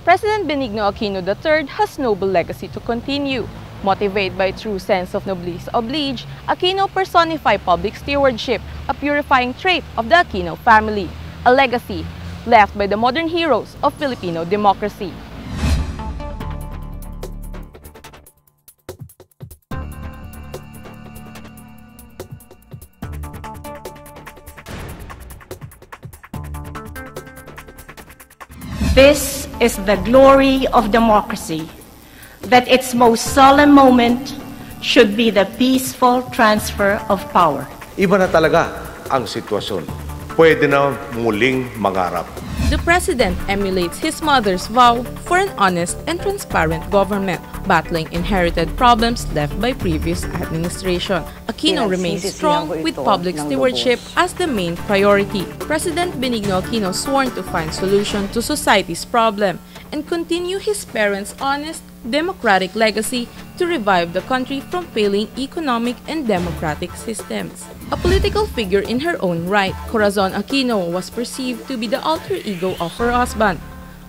President Benigno Aquino III has noble legacy to continue. Motivated by true sense of noblesse oblige, Aquino personified public stewardship, a purifying trait of the Aquino family, a legacy left by the modern heroes of Filipino democracy. This is the glory of democracy, that its most solemn moment should be the peaceful transfer of power. Iba na talaga ang sitwasyon. Pwede na muling mangarap. The President emulates his mother's vow for an honest and transparent government, battling inherited problems left by previous administration. Aquino remains strong with public stewardship as the main priority. President Benigno Aquino sworn to find solution to society's problem and continue his parents' honest, democratic legacy to revive the country from failing economic and democratic systems. A political figure in her own right, Corazon Aquino was perceived to be the alter ego of her husband,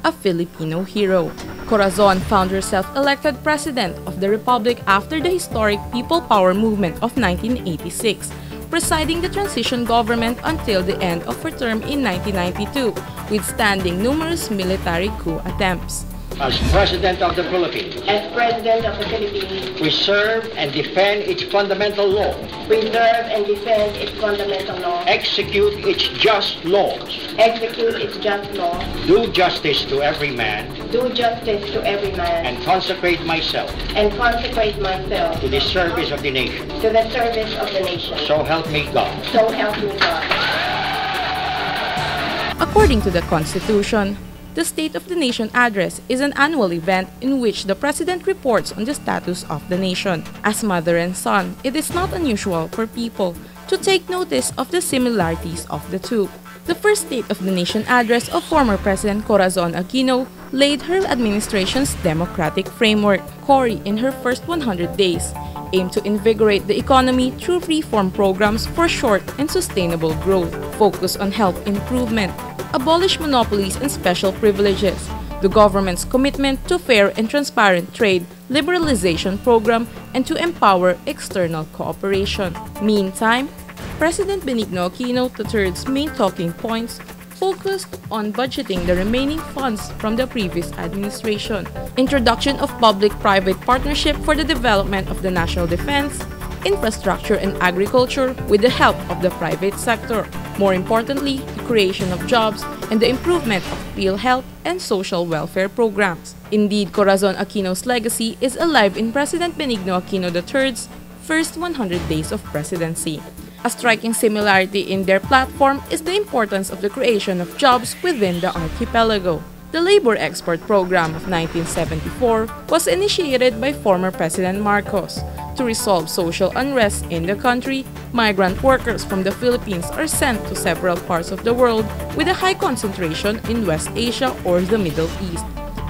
a Filipino hero. Corazon found herself elected President of the Republic after the historic People Power Movement of 1986, presiding the transition government until the end of her term in 1992, withstanding numerous military coup attempts. As President of the Philippines, preserve and defend its fundamental law. Execute its just laws. Do justice to every man. And consecrate myself. To the service of the nation. So help me God. According to the Constitution, the State of the Nation Address is an annual event in which the President reports on the status of the nation. As mother and son, it is not unusual for people to take notice of the similarities of the two. The first State of the Nation Address of former President Corazon Aquino laid her administration's democratic framework. Cory, in her first 100 days, aimed to invigorate the economy through reform programs for short and sustainable growth, focus on health improvement, abolish monopolies and special privileges, the government's commitment to fair and transparent trade liberalization program, and to empower external cooperation. Meantime, President Benigno Aquino III's main talking points focused on budgeting the remaining funds from the previous administration, introduction of public-private partnership for the development of the national defense, infrastructure and agriculture with the help of the private sector. More importantly, the creation of jobs and the improvement of PhilHealth and social welfare programs. Indeed, Corazon Aquino's legacy is alive in President Benigno Aquino III's first 100 days of presidency. A striking similarity in their platform is the importance of the creation of jobs within the archipelago. The Labor Export Program of 1974 was initiated by former President Marcos. To resolve social unrest in the country, migrant workers from the Philippines are sent to several parts of the world with a high concentration in West Asia or the Middle East.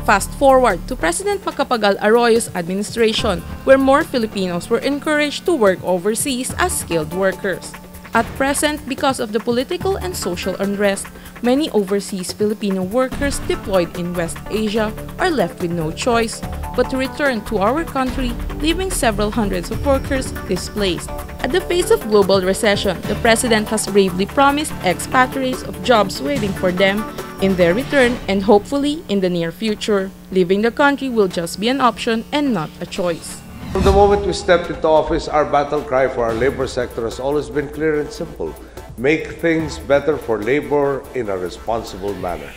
Fast forward to President Macapagal Arroyo's administration, where more Filipinos were encouraged to work overseas as skilled workers. At present, because of the political and social unrest, many overseas Filipino workers deployed in West Asia are left with no choice but to return to our country, leaving several hundreds of workers displaced. At the face of global recession, the President has bravely promised expatriates of jobs waiting for them in their return, and hopefully in the near future, leaving the country will just be an option and not a choice. From the moment we stepped into office, our battle cry for our labor sector has always been clear and simple. Make things better for labor in a responsible manner.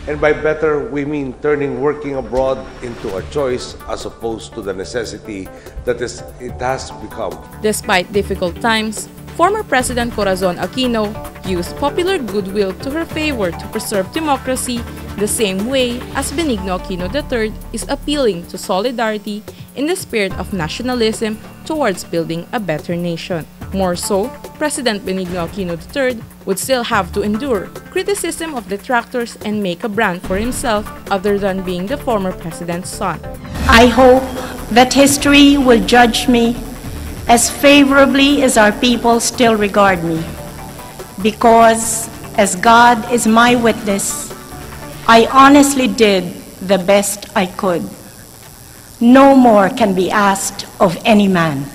And by better, we mean turning working abroad into a choice as opposed to the necessity that it has become. Despite difficult times, former President Corazon Aquino used popular goodwill to her favor to preserve democracy the same way as Benigno Aquino III is appealing to solidarity in the spirit of nationalism towards building a better nation. More so, President Benigno Aquino III would still have to endure criticism of detractors and make a brand for himself other than being the former president's son. I hope that history will judge me as favorably as our people still regard me, because, as God is my witness, I honestly did the best I could. No more can be asked of any man.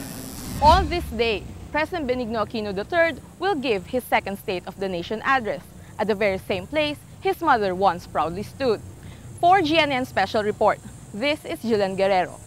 On this day, President Benigno Aquino III will give his second State of the Nation address at the very same place his mother once proudly stood. For GNN Special Report, this is GILLIAN Guerrero.